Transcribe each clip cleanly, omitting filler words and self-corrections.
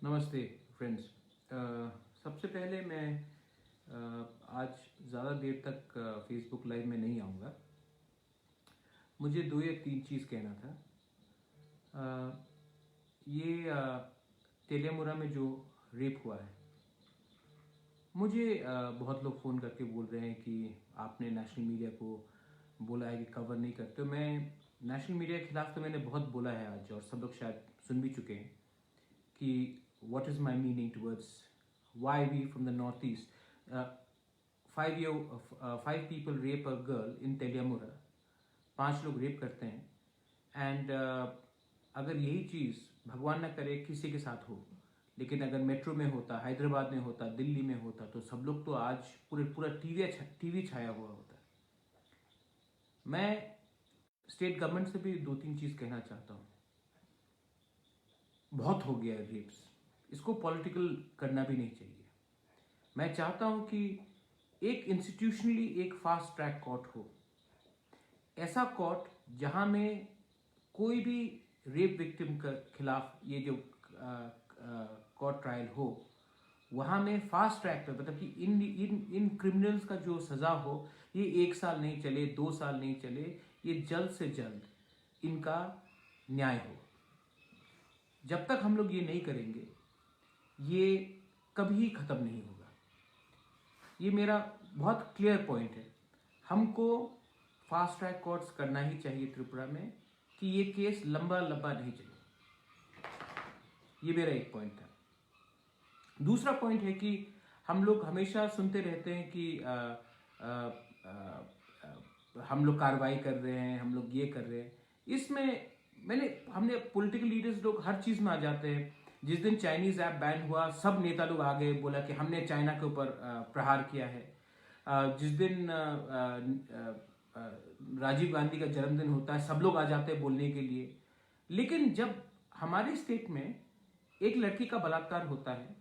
नमस्ते फ्रेंड्स। सबसे पहले मैं आज ज़्यादा देर तक फेसबुक लाइव में नहीं आऊँगा। मुझे 2 या 3 चीज़ कहना था। ये तेलियामुरा में जो रेप हुआ है, मुझे बहुत लोग फ़ोन करके बोल रहे हैं कि आपने नेशनल मीडिया को बोला है कि कवर नहीं करते हो। मैं नेशनल मीडिया के खिलाफ तो मैंने बहुत बोला है आज, और सब लोग शायद सुन भी चुके हैं कि what is my meaning towards why we from the northeast, 5 people rape a girl in Teliamura, 5 लोग रेप करते हैं। एंड अगर यही चीज़ भगवान न करे किसी के साथ हो, लेकिन अगर मेट्रो में होता, हैदराबाद में होता, दिल्ली में होता, तो सब लोग तो आज पूरा टीवी छाया हुआ होता। मैं स्टेट गवर्नमेंट से भी 2-3 चीज़ कहना चाहता हूँ। बहुत हो गया है रेप्स, इसको पॉलिटिकल करना भी नहीं चाहिए। मैं चाहता हूं कि एक इंस्टीट्यूशनली एक फास्ट ट्रैक कोर्ट हो, ऐसा कोर्ट जहां में कोई भी रेप विक्टिम के खिलाफ ये जो कोर्ट ट्रायल हो, वहां में फास्ट ट्रैक पे, मतलब कि इन क्रिमिनल्स का जो सजा हो, ये 1 साल नहीं चले, 2 साल नहीं चले, ये जल्द से जल्द इनका न्याय हो। जब तक हम लोग ये नहीं करेंगे, ये कभी खत्म नहीं होगा। ये मेरा बहुत क्लियर पॉइंट है। हमको फास्ट ट्रैक कोर्ट्स करना ही चाहिए त्रिपुरा में, कि ये केस लंबा नहीं चले। ये मेरा एक पॉइंट था। दूसरा पॉइंट है कि हम लोग हमेशा सुनते रहते हैं कि हम लोग कार्रवाई कर रहे हैं, हम लोग ये कर रहे हैं। इसमें हमने पॉलिटिकल लीडर्स लोग हर चीज में आ जाते हैं। जिस दिन चाइनीज ऐप बैन हुआ, सब नेता लोग आ गए, बोला कि हमने चाइना के ऊपर प्रहार किया है। जिस दिन राजीव गांधी का जन्मदिन होता है, सब लोग आ जाते हैं बोलने के लिए। लेकिन जब हमारे स्टेट में एक लड़की का बलात्कार होता है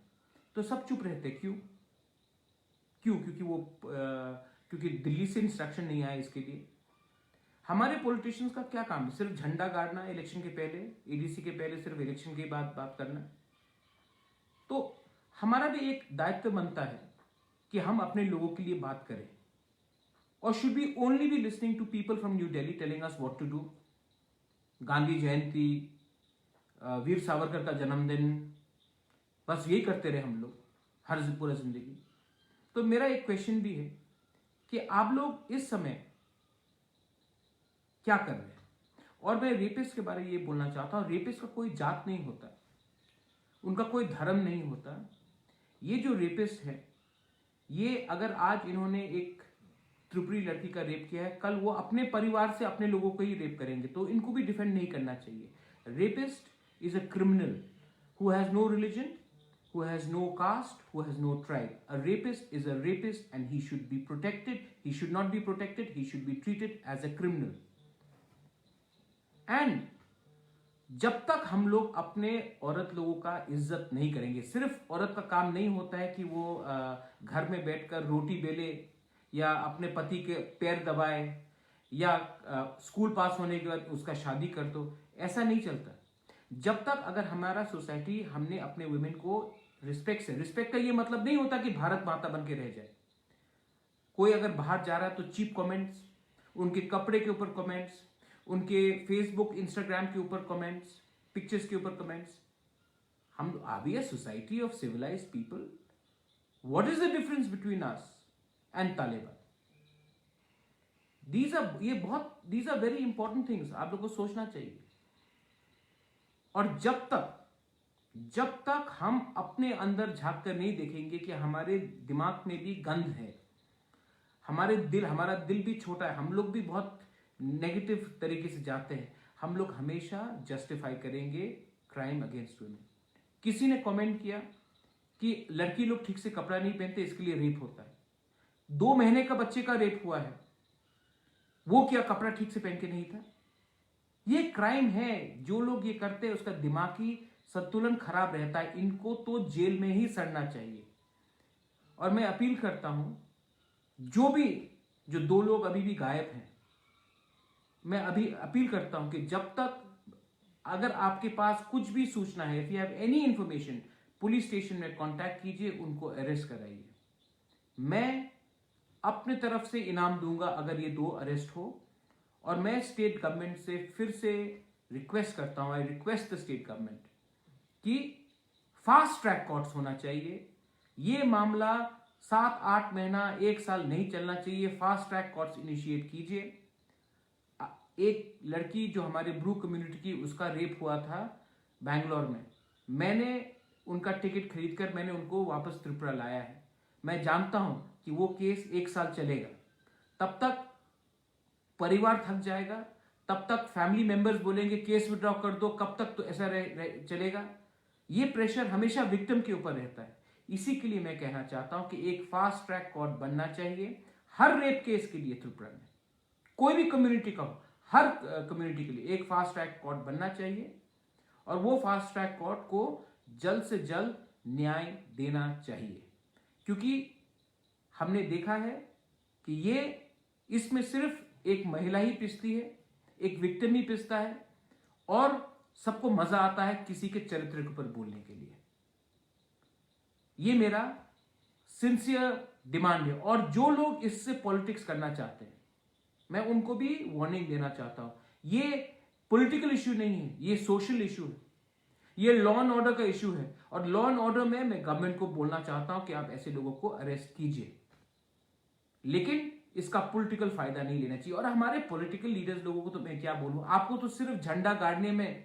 तो सब चुप रहते। क्यों? क्योंकि दिल्ली से इंस्ट्रक्शन नहीं आया इसके लिए। हमारे पॉलिटिशियंस का क्या काम है? सिर्फ झंडा गाड़ना इलेक्शन के पहले, एडीसी के पहले, सिर्फ इलेक्शन के बाद बात करना। तो हमारा भी एक दायित्व बनता है कि हम अपने लोगों के लिए बात करें। और should be only be listening to people from New Delhi telling us what to do. Gandhi Jayanti, Veer Savarkar का जन्मदिन, बस यही करते रहे हम लोग हर पूरा जिंदगी। तो मेरा एक क्वेश्चन भी है कि आप लोग इस समय क्या कर रहे हैं? और मैं रेपिस्ट के बारे में ये बोलना चाहता हूं, रेपिस्ट का कोई जात नहीं होता, उनका कोई धर्म नहीं होता। ये जो रेपिस्ट है, ये अगर आज इन्होंने एक त्रिपुरी लड़की का रेप किया है, कल वो अपने परिवार से अपने लोगों को ही रेप करेंगे, तो इनको भी डिफेंड नहीं करना चाहिए। Rapist is a criminal who has no religion, who has no caste, who has no tribe. A rapist is a rapist and he should be protected. He should not be protected. He should be treated as a criminal. And जब तक हम लोग अपने औरत लोगों का इज्जत नहीं करेंगे, सिर्फ औरत का काम नहीं होता है कि वो घर में बैठकर रोटी बेले या अपने पति के पैर दबाए या स्कूल पास होने के बाद उसका शादी कर दो, ऐसा नहीं चलता। जब तक अगर हमारा सोसाइटी, हमने अपने वुमेन को रिस्पेक्ट का ये मतलब नहीं होता कि भारत माता बन के रह जाए। कोई अगर बाहर जा रहा है तो चीप कमेंट्स, उनके कपड़े के ऊपर कमेंट्स, उनके फेसबुक इंस्टाग्राम के ऊपर कमेंट्स, पिक्चर्स के ऊपर कमेंट्स। हम are we a society of civilized people? What is the difference between us and Taliban? These are very important things, आप लोगों को सोचना चाहिए। और जब तक हम अपने अंदर झांक कर नहीं देखेंगे कि हमारे दिमाग में भी गंध है, हमारा दिल भी छोटा है, हम लोग भी बहुत नेगेटिव तरीके से जाते हैं, हम लोग हमेशा जस्टिफाई करेंगे क्राइम अगेंस्ट वुमेन। किसी ने कमेंट किया कि लड़की लोग ठीक से कपड़ा नहीं पहनते, इसके लिए रेप होता है। 2 महीने का बच्चे का रेप हुआ है, वो क्या कपड़ा ठीक से पहन के नहीं था? ये क्राइम है। जो लोग ये करते हैं उसका दिमागी संतुलन खराब रहता है, इनको तो जेल में ही सड़ना चाहिए। और मैं अपील करता हूं, जो 2 लोग अभी भी गायब हैं, मैं अभी अपील करता हूं कि जब तक अगर आपके पास कुछ भी सूचना है, if you have any information, police station में कांटेक्ट कीजिए, उनको अरेस्ट कराइए। मैं अपने तरफ से इनाम दूंगा अगर ये 2 अरेस्ट हो। और मैं स्टेट गवर्नमेंट से फिर से रिक्वेस्ट करता हूं, I request the state government कि फास्ट ट्रैक कोर्ट्स होना चाहिए। ये मामला 7-8 महीना 1 साल नहीं चलना चाहिए। फास्ट ट्रैक कोर्ट्स इनिशिएट कीजिए। एक लड़की जो हमारे ब्रू कम्युनिटी की, उसका रेप हुआ था बैंगलोर में। मैंने उनका टिकट खरीदकर मैंने उनको वापस त्रिपुरा लाया है। मैं जानता हूं कि वो केस 1 साल चलेगा, तब तक परिवार थक जाएगा, तब तक फैमिली मेंबर्स बोलेंगे केस विड्रॉ कर दो, कब तक तो ऐसा चलेगा। ये प्रेशर हमेशा विक्टिम के ऊपर रहता है। इसी के लिए मैं कहना चाहता हूं कि एक फास्ट ट्रैक कोर्ट बनना चाहिए हर रेप केस के लिए त्रिपुरा में, कोई भी कम्युनिटी का हो, हर कम्युनिटी के लिए एक फास्ट ट्रैक कोर्ट बनना चाहिए। और वो फास्ट ट्रैक कोर्ट को जल्द से जल्द न्याय देना चाहिए, क्योंकि हमने देखा है कि ये इसमें सिर्फ एक महिला ही पिसती है, एक विक्टिम ही पिसता है, और सबको मजा आता है किसी के चरित्र के ऊपर बोलने के लिए। ये मेरा सिंसियर डिमांड है। और जो लोग इससे पॉलिटिक्स करना चाहते हैं, मैं उनको भी वार्निंग देना चाहता हूं। ये पॉलिटिकल इश्यू नहीं है, ये सोशल इश्यू है, ये लॉ एंड ऑर्डर का इश्यू है। और लॉ एंड ऑर्डर में मैं गवर्नमेंट को बोलना चाहता हूं कि आप ऐसे लोगों को अरेस्ट कीजिए, लेकिन इसका पॉलिटिकल फायदा नहीं लेना चाहिए। और हमारे पॉलिटिकल लीडर्स लोगों को तो मैं क्या बोलूं, आपको तो सिर्फ झंडा गाड़ने में,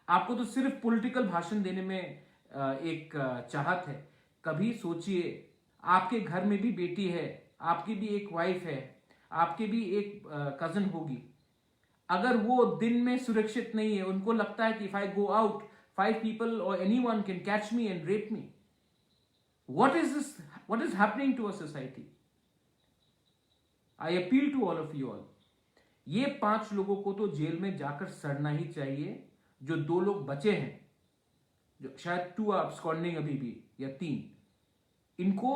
आपको तो सिर्फ पॉलिटिकल भाषण देने में एक चाहत है। कभी सोचिए, आपके घर में भी बेटी है, आपकी भी एक वाइफ है, आपकी भी एक कजन होगी। अगर वो दिन में सुरक्षित नहीं है, उनको लगता है कि if I go out 5 people or anyone can catch me and rape me. What is this? What is happening to our society? I appeal to all of you all. ये 5 लोगों को तो जेल में जाकर सड़ना ही चाहिए। जो 2 लोग बचे हैं, जो शायद 2 absconding अभी भी, या 3, इनको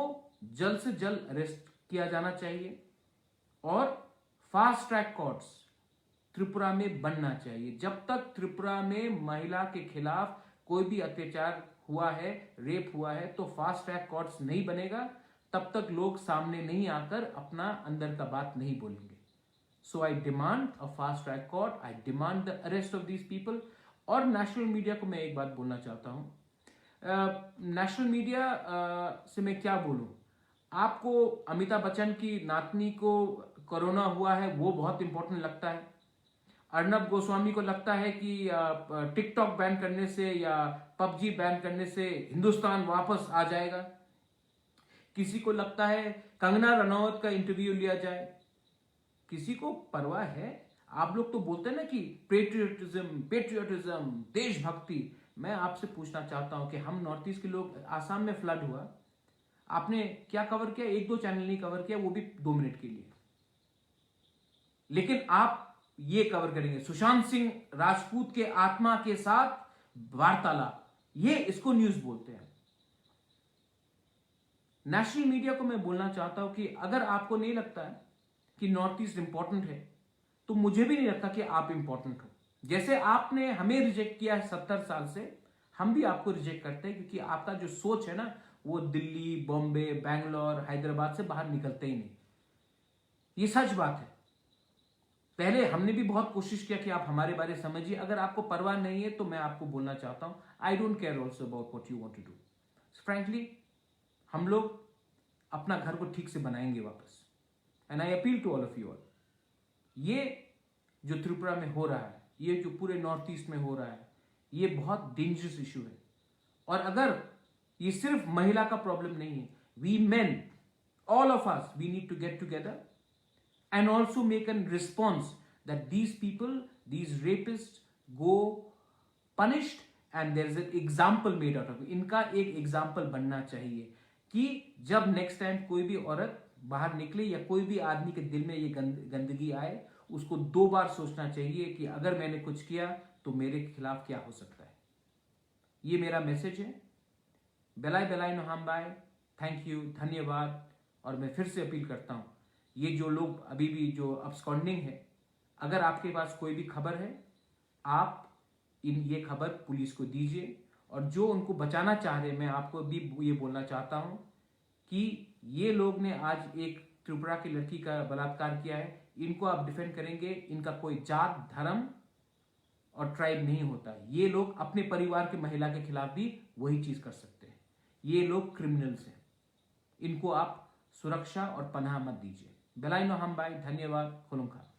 जल्द से जल्द अरेस्ट किया जाना चाहिए। और फास्ट ट्रैक कोर्ट्स त्रिपुरा में बनना चाहिए। जब तक त्रिपुरा में महिला के खिलाफ कोई भी अत्याचार हुआ है, रेप हुआ है, तो फास्ट ट्रैक कोर्ट्स नहीं बनेगा, तब तक लोग सामने नहीं आकर अपना अंदर का बात नहीं बोलेंगे। So I demand a fast track court, I demand the arrest of these people. और नेशनल मीडिया को मैं एक बात बोलना चाहता हूं। नेशनल मीडिया से मैं क्या बोलूं, आपको अमिताभ बच्चन की नातनी को कोरोना हुआ है वो बहुत इंपॉर्टेंट लगता है। अर्नब गोस्वामी को लगता है कि टिकटॉक बैन करने से या पबजी बैन करने से हिंदुस्तान वापस आ जाएगा। किसी को लगता है कंगना रनौत का इंटरव्यू लिया जाए। किसी को परवाह है, आप लोग तो बोलते हैं ना कि पेट्रियोटिज्म, देशभक्ति। मैं आपसे पूछना चाहता हूं कि हम नॉर्थ ईस्ट के लोग, आसाम में फ्लड हुआ, आपने क्या कवर किया? 1-2 चैनल नहीं कवर किया, वो भी 2 मिनट के लिए। लेकिन आप ये कवर करेंगे, सुशांत सिंह राजपूत के आत्मा के साथ वार्तालाप, ये इसको न्यूज बोलते हैं। नेशनल मीडिया को मैं बोलना चाहता हूं कि अगर आपको नहीं लगता है कि नॉर्थ ईस्ट इंपॉर्टेंट है, तो मुझे भी नहीं लगता कि आप इंपॉर्टेंट हो। जैसे आपने हमें रिजेक्ट किया है 70 साल से, हम भी आपको रिजेक्ट करते हैं, क्योंकि आपका जो सोच है ना, वो दिल्ली, बॉम्बे, बैंगलोर, हैदराबाद से बाहर निकलते ही नहीं। ये सच बात है। पहले हमने भी बहुत कोशिश किया कि आप हमारे बारे में समझिए। अगर आपको परवाह नहीं है तो मैं आपको बोलना चाहता हूं, I don't care also about what you want to do. Frankly, हम लोग अपना घर को ठीक से बनाएंगे वापस। And I appeal to all of you all, ये जो त्रिपुरा में हो रहा है, ये जो पूरे नॉर्थ ईस्ट में हो रहा है, ये बहुत डेंजरस इशू है। और अगर ये सिर्फ महिला का प्रॉब्लम नहीं है, we men, all of us, we need to get together and also make a response that these people, these rapists go punished and there is an example made out of it. इनका एक example बनना चाहिए कि जब next time कोई भी औरत बाहर निकले या कोई भी आदमी के दिल में ये गंदगी आए, उसको 2 बार सोचना चाहिए कि अगर मैंने कुछ किया तो मेरे खिलाफ क्या हो सकता है। ये मेरा मैसेज है। बेलाई बेलाई नोहाम्बाई, थैंक यू, धन्यवाद। और मैं फिर से अपील करता हूं, ये जो लोग अभी भी जो अब्सकॉन्डिंग है, अगर आपके पास कोई भी खबर है, आप ये खबर पुलिस को दीजिए और जो उनको बचाना चाह रहे, मैं आपको भी ये बोलना चाहता हूं कि ये लोग ने आज एक त्रिपुरा की लड़की का बलात्कार किया है, इनको आप डिफेंड करेंगे, इनका कोई जात, धर्म और ट्राइब नहीं होता। ये लोग अपने परिवार की महिला के खिलाफ भी वही चीज कर सकते हैं। ये लोग क्रिमिनल्स हैं, इनको आप सुरक्षा और पनाह मत दीजिए। बेलाइनो हम भाई, धन्यवाद। खुलुमखा।